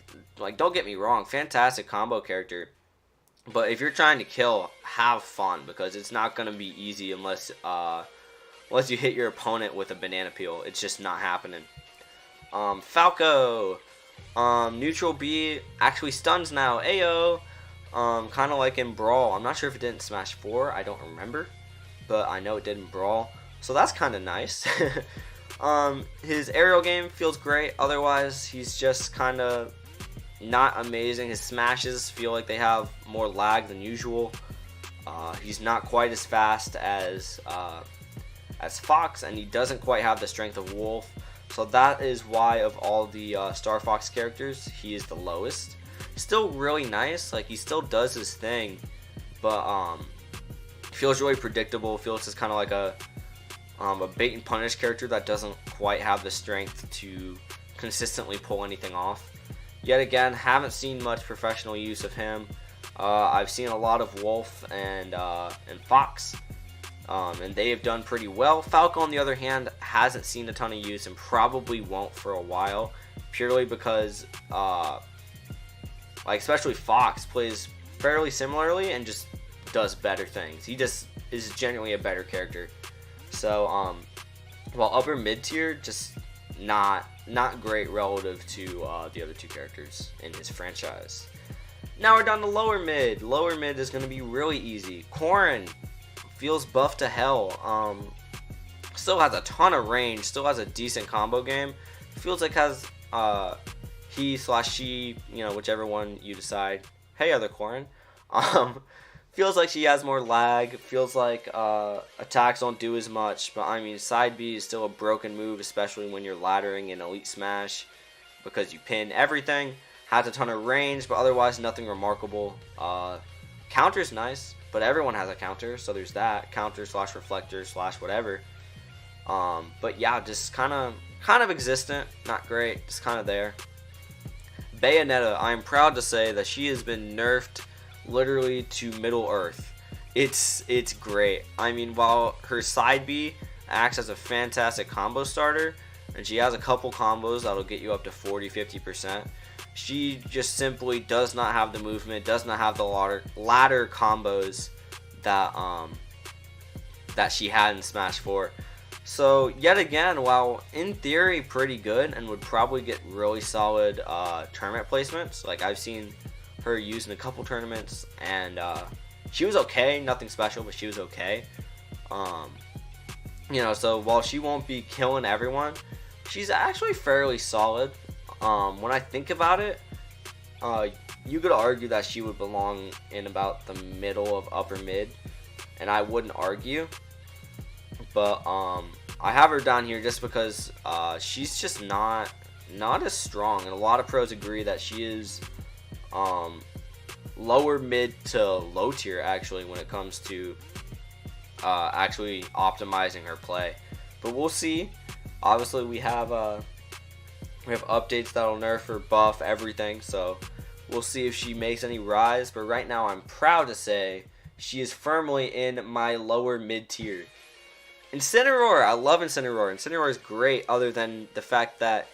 S1: don't get me wrong, fantastic combo character. But if you're trying to kill, have fun, because it's not gonna be easy unless you hit your opponent with a banana peel. It's just not happening. Falco, neutral B, actually stuns now. Ayo. Kind of like in Brawl. I'm not sure if it did in Smash 4. I don't remember, but I know it did in Brawl. So that's kind of nice. His aerial game feels great. Otherwise, he's just kind of not amazing. His smashes feel like they have more lag than usual. He's not quite as fast as Fox, and he doesn't quite have the strength of Wolf. So that is why of all the Star Fox characters, he is the lowest. Still really nice, like he still does his thing, but feels really predictable. Feels just kind of like a bait and punish character that doesn't quite have the strength to consistently pull anything off. Yet again, haven't seen much professional use of him. I've seen a lot of Wolf and Fox, and they have done pretty well. Falco, on the other hand, hasn't seen a ton of use and probably won't for a while, purely because especially Fox plays fairly similarly and just does better things. He just is genuinely a better character. So while upper mid tier, just not great relative to the other two characters in his franchise. Now we're down to lower mid. Lower mid is going to be really easy. Corrin feels buffed to hell. Still has a ton of range. Still has a decent combo game. Feels like has he/she, whichever one you decide. Hey, other Corrin. Feels like she has more lag. Feels like attacks don't do as much. But I mean, side B is still a broken move, especially when you're laddering in Elite Smash, because you pin everything. Has a ton of range, but otherwise nothing remarkable. Counter's nice, but everyone has a counter, so there's that. Counter/reflector/whatever. But yeah, just kind of existent. Not great, just kind of there. Bayonetta, I am proud to say that she has been nerfed literally to Middle Earth. It's great. I mean, while her side B acts as a fantastic combo starter, and she has a couple combos that'll get you up to 40-50%, she just simply does not have the movement, does not have the ladder combos that she had in Smash 4. So yet again, while in theory pretty good and would probably get really solid tournament placements, like I've seen her used in a couple tournaments, and she was okay, nothing special, but she was okay. So while she won't be killing everyone, she's actually fairly solid. When I think about it, you could argue that she would belong in about the middle of upper mid, and I wouldn't argue. But I have her down here just because she's just not as strong, and a lot of pros agree that she is lower mid to low tier actually when it comes to actually optimizing her play. But we'll see. Obviously, we have updates that'll nerf or buff everything, so we'll see if she makes any rise. But right now, I'm proud to say she is firmly in my lower mid tier. Incineroar, I love Incineroar. Incineroar is great, other than the fact that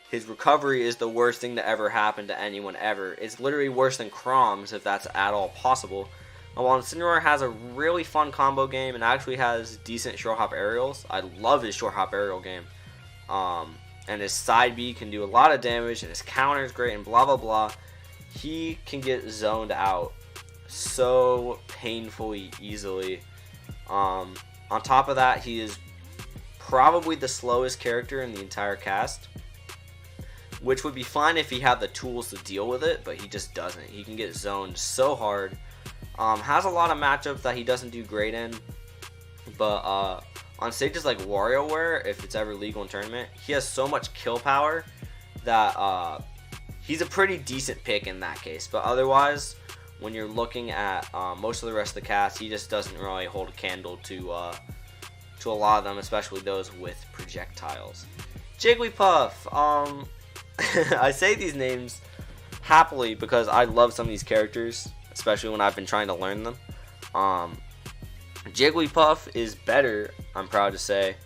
S1: his recovery is the worst thing to ever happen to anyone ever. It's literally worse than Chrome's, if that's at all possible. And while Incineroar has a really fun combo game and actually has decent short hop aerials, I love his short hop aerial game. And his side B can do a lot of damage, and his counter is great, and blah blah blah. He can get zoned out so painfully easily. On top of that, he is probably the slowest character in the entire cast, which would be fine if he had the tools to deal with it, but he just doesn't. He can get zoned so hard. Has a lot of matchups that he doesn't do great in, but on stages like WarioWare, if it's ever legal in tournament, he has so much kill power that he's a pretty decent pick in that case. But otherwise, when you're looking at most of the rest of the cast, he just doesn't really hold a candle to a lot of them, especially those with projectiles. Jigglypuff. I say these names happily because I love some of these characters, especially when I've been trying to learn them. Jigglypuff is better, I'm proud to say,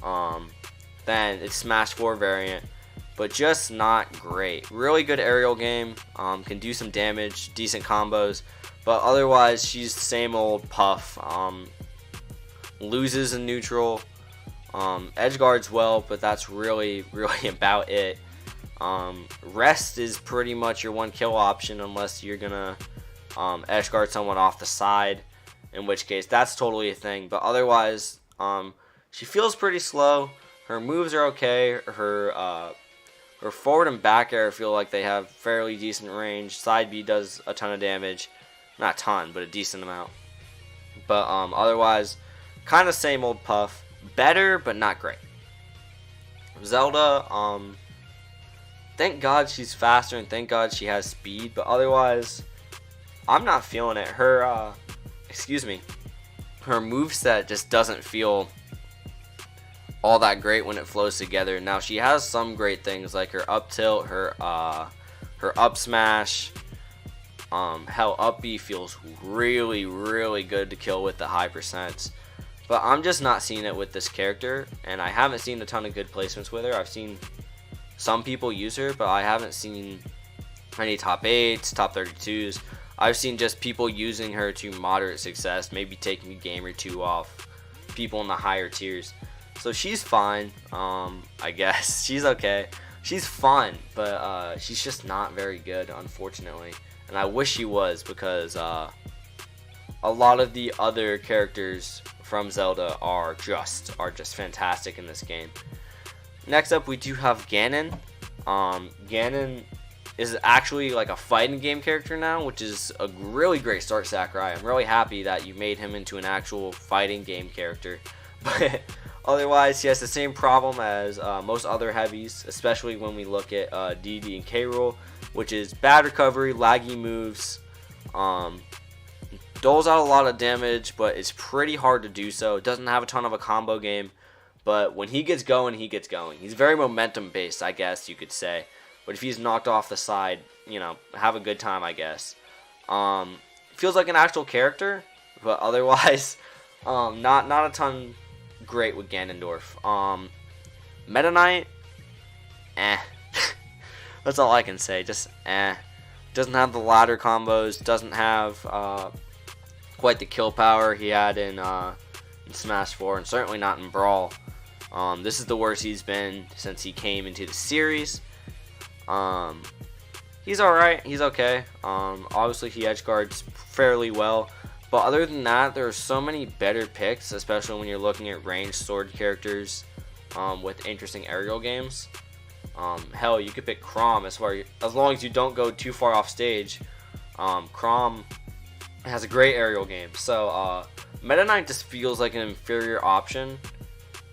S1: than its Smash 4 variant, but just not great. Really good aerial game, can do some damage, decent combos, but otherwise she's the same old Puff. Loses in neutral, edge guards well, but that's really about it. Rest is pretty much your one kill option unless you're gonna edge guard someone off the side, in which case that's totally a thing. But otherwise, she feels pretty slow. Her moves are okay. Her forward and back air feel like they have fairly decent range. Side B does a ton of damage, not a ton, but a decent amount. But otherwise, kind of same old Puff. Better, but not great. Zelda, thank God she's faster and thank God she has speed, but otherwise, I'm not feeling it. Her, her moveset just doesn't feel all that great when it flows together. Now, she has some great things like her up tilt, her up smash. Hell, up B feels really good to kill with the high percents. But I'm just not seeing it with this character, and I haven't seen a ton of good placements with her. I've seen some people use her, but I haven't seen any top 8s, top 32s. I've seen just people using her to moderate success, maybe taking a game or two off people in the higher tiers. So she's fine, I guess. She's okay. She's fun, but she's just not very good, unfortunately. And I wish she was, because a lot of the other characters from Zelda are just fantastic in this game. Next up, we do have Ganon. Ganon is actually like a fighting game character now, which is a really great start, Sakurai. I'm really happy that you made him into an actual fighting game character. But otherwise, he has the same problem as most other heavies, especially when we look at DD and K. Rool, which is bad recovery, laggy moves, doles out a lot of damage, but it's pretty hard to do so. It doesn't have a ton of a combo game, but when he gets going, he gets going. He's very momentum based, I guess you could say. But if he's knocked off the side, have a good time, I guess. Feels like an actual character, but otherwise, not a ton great with Ganondorf. Meta Knight, that's all I can say. Just doesn't have the ladder combos. Doesn't have quite the kill power he had in Smash 4, and certainly not in Brawl. This is the worst he's been since he came into the series. He's alright. He's okay. Obviously, he edge guards fairly well. But other than that, there are so many better picks, especially when you're looking at ranged sword characters with interesting aerial games. Hell, you could pick Chrom as long as you don't go too far off stage. Chrom has a great aerial game. So Meta Knight just feels like an inferior option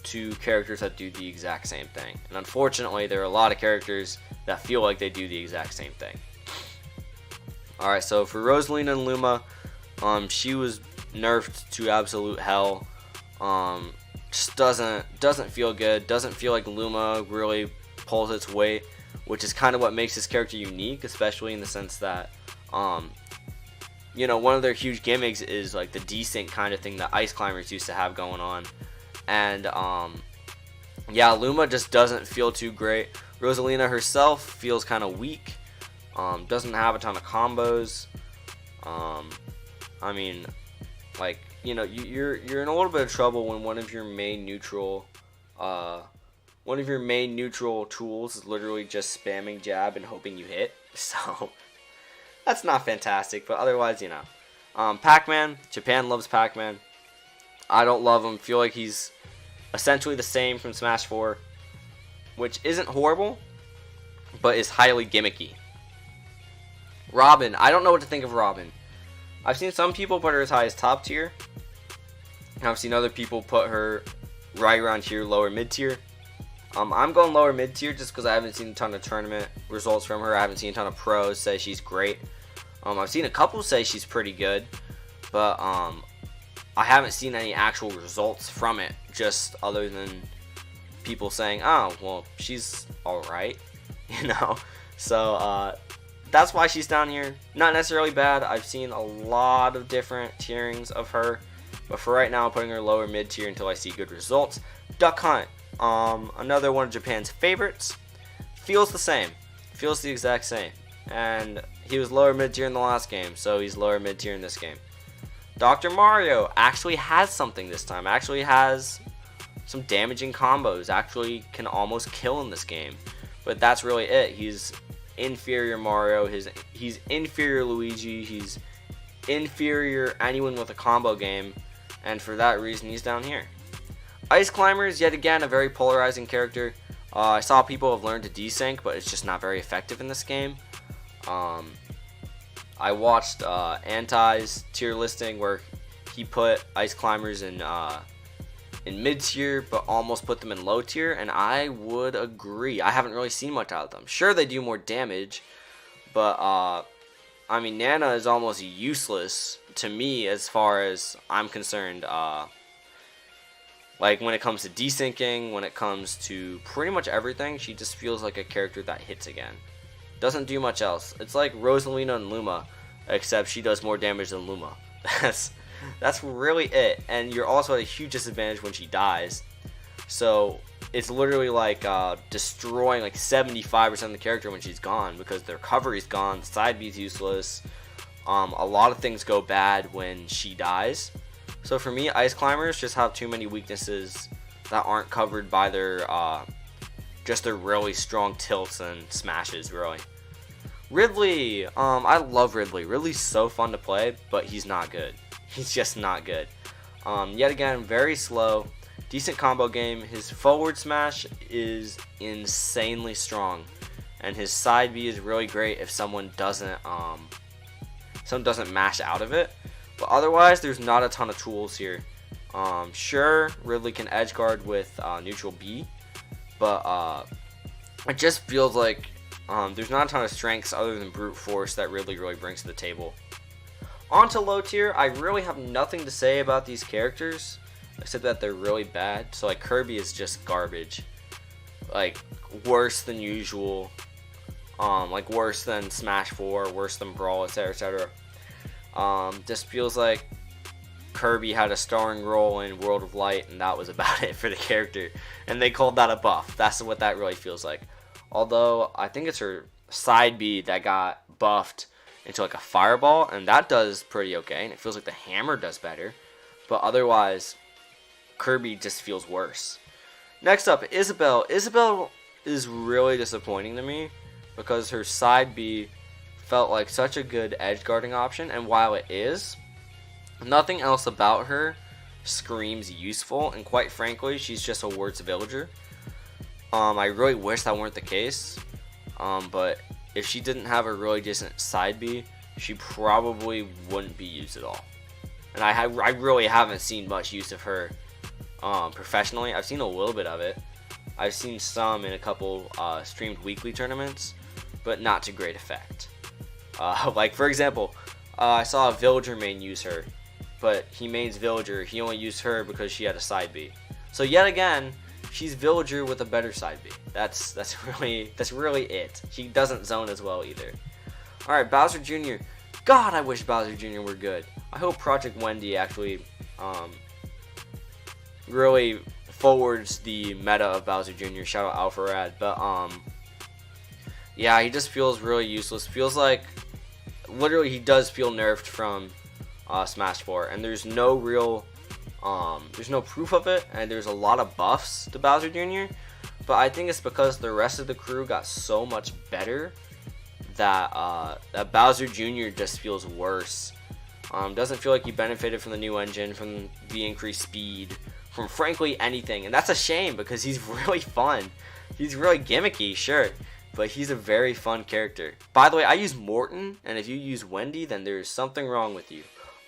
S1: to characters that do the exact same thing. And unfortunately, there are a lot of characters that feel like they do the exact same thing. Alright, so for Rosalina and Luma, she was nerfed to absolute hell. Just doesn't feel good. Doesn't feel like Luma really pulls its weight, which is kind of what makes this character unique, especially in the sense that one of their huge gimmicks is like the desync kind of thing that Ice Climbers used to have going on. And yeah, Luma just doesn't feel too great. Rosalina herself feels kind of weak. Doesn't have a ton of combos. I mean, like, you're in a little bit of trouble when one of your main neutral tools is literally just spamming jab and hoping you hit. So that's not fantastic, but otherwise, Pac-Man. Japan loves Pac-Man. I don't love him. Feel like he's essentially the same from Smash 4, which isn't horrible, but is highly gimmicky. Robin. I don't know what to think of Robin. I've seen some people put her as high as top tier. I've seen other people put her right around here, lower mid tier. I'm going lower mid tier just because I haven't seen a ton of tournament results from her. I haven't seen a ton of pros say she's great. I've seen a couple say she's pretty good, but I haven't seen any actual results from it, just other than people saying, oh, well, she's alright, you know. So that's why she's down here. Not necessarily bad. I've seen a lot of different tierings of her, but for right now, I'm putting her lower mid tier until I see good results. Duck Hunt, another one of Japan's favorites, feels the same, feels the exact same, and he was lower mid tier in the last game, so he's lower mid tier in this game. Dr. Mario actually has something this time, actually has some damaging combos, actually can almost kill in this game, but that's really it. He's inferior Mario, he's inferior Luigi, he's inferior anyone with a combo game, and for that reason he's down here. Ice Climbers, yet again, a very polarizing character. I saw people have learned to desync, but it's just not very effective in this game. I watched Anti's tier listing where he put Ice Climbers in mid tier, but almost put them in low tier, and I would agree. I haven't really seen much out of them. Sure, they do more damage, but I mean, Nana is almost useless to me as far as I'm concerned. Like when it comes to desyncing, when it comes to pretty much everything, she just feels like a character that hits again. Doesn't do much else. It's like Rosalina and Luma, except she does more damage than Luma. That's really it. And you're also at a huge disadvantage when she dies. So it's literally like destroying like 75% of the character when she's gone, because their recovery's gone, the side B's useless. A lot of things go bad when she dies. So for me, Ice Climbers just have too many weaknesses that aren't covered by their just their really strong tilts and smashes, really. Ridley, I love Ridley. Ridley's so fun to play, but he's not good. He's just not good. Yet again, very slow. Decent combo game. His forward smash is insanely strong, and his side B is really great if someone doesn't mash out of it. But otherwise, there's not a ton of tools here. Sure, Ridley can edge guard with neutral B, but it just feels like there's not a ton of strengths other than brute force that Ridley really brings to the table. On to low tier, I really have nothing to say about these characters, except that they're really bad. So like Kirby is just garbage, like worse than usual, like worse than Smash 4, worse than Brawl, etc., etc. Just feels like Kirby had a starring role in World of Light, and that was about it for the character, and they called that a buff. That's what that really feels like. Although I think it's her side B that got buffed into like a fireball, and that does pretty okay, and it feels like the hammer does better, but otherwise Kirby just feels worse. Next up, Isabelle. Isabelle is really disappointing to me because her side B felt like such a good edge guarding option, and while it is, nothing else about her screams useful, and quite frankly, she's just a Words villager. I really wish that weren't the case, but if she didn't have a really decent side B, she probably wouldn't be used at all. And I really haven't seen much use of her professionally. I've seen a little bit of it. I've seen some in a couple streamed weekly tournaments, but not to great effect. Like for example, I saw a villager main use her, but he mains villager. He only used her because she had a side B. So yet again, she's villager with a better side B. That's really it. She doesn't zone as well either. All right, Bowser Jr. God, I wish Bowser Jr. were good. I hope Project Wendy actually really forwards the meta of Bowser Jr. Shout out Alpharad. But yeah, he just feels really useless. Feels like literally he does feel nerfed from Smash 4, and there's no real there's no proof of it, and there's a lot of buffs to Bowser Jr., but I think it's because the rest of the crew got so much better that that Bowser Jr. just feels worse Doesn't feel like he benefited from the new engine, from the increased speed, from frankly anything. And that's a shame because he's really fun. He's really gimmicky, sure, but he's a very fun character. By the way, I use Morton, and if you use Wendy, then there's something wrong with you.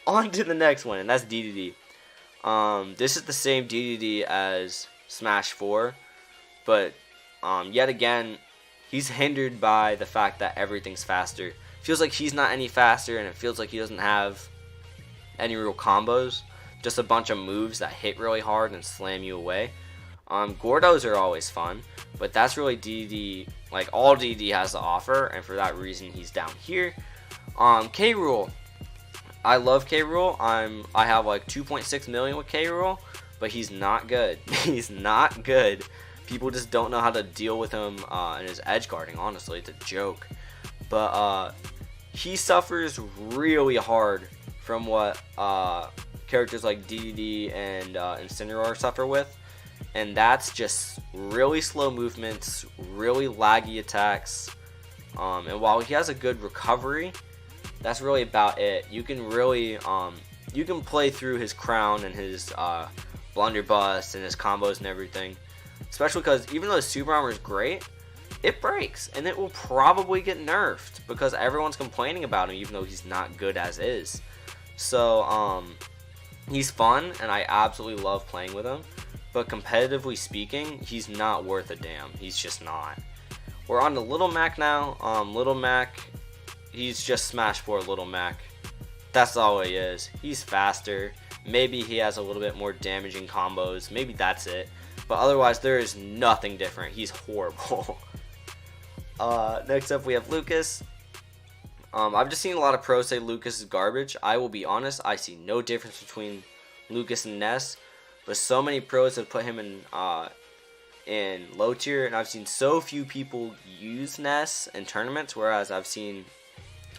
S1: On to the next one, and that's DDD. This is the same DDD as Smash 4, but yet again, he's hindered by the fact that everything's faster. Feels like he's not any faster, and it feels like he doesn't have any real combos. Just a bunch of moves that hit really hard and slam you away. Gordos are always fun, but that's really DDD, like all DDD has to offer, and for that reason he's down here. K. Rool, I love K. Rool. I have like 2.6 million with K. Rool, but he's not good. He's not good. People just don't know how to deal with him and his edge guarding. Honestly, it's a joke. But he suffers really hard from what characters like DDD and Incineroar suffer with. And that's just really slow movements, really laggy attacks. And while he has a good recovery, that's really about it. You can really, you can play through his crown and his blunderbuss and his combos and everything. Especially because even though his super armor is great, it breaks. And it will probably get nerfed because everyone's complaining about him even though he's not good as is. So, he's fun and I absolutely love playing with him. But competitively speaking, he's not worth a damn. He's just not. We're on to Little Mac now. Little Mac, he's just Smash 4 Little Mac. That's all he is. He's faster. Maybe he has a little bit more damaging combos. Maybe that's it. But otherwise, there is nothing different. He's horrible. Next up, we have Lucas. I've just seen a lot of pros say Lucas is garbage. I will be honest. I see no difference between Lucas and Ness. But so many pros have put him in low tier, and I've seen so few people use Ness in tournaments, whereas I've seen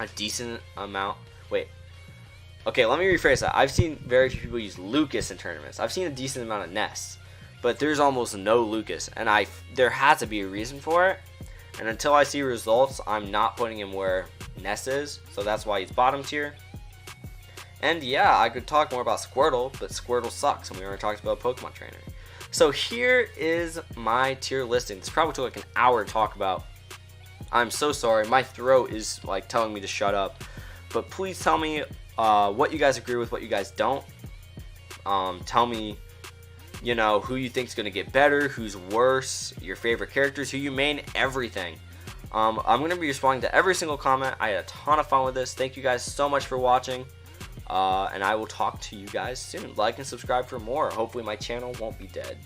S1: a decent amount. Wait. Okay, let me rephrase that. I've seen very few people use Lucas in tournaments. I've seen a decent amount of Ness, but there's almost no Lucas, and there has to be a reason for it. And until I see results, I'm not putting him where Ness is, so that's why he's bottom tier. And yeah, I could talk more about Squirtle, but Squirtle sucks, and we already talked about Pokemon Trainer. So here is my tier listing. This probably took like an hour to talk about. I'm so sorry, my throat is like telling me to shut up. But please tell me what you guys agree with, what you guys don't. Tell me, you know, who you think is going to get better, who's worse, your favorite characters, who you main, everything. I'm going to be responding to every single comment. I had a ton of fun with this. Thank you guys so much for watching. And I will talk to you guys soon. Like and subscribe for more. Hopefully my channel won't be dead.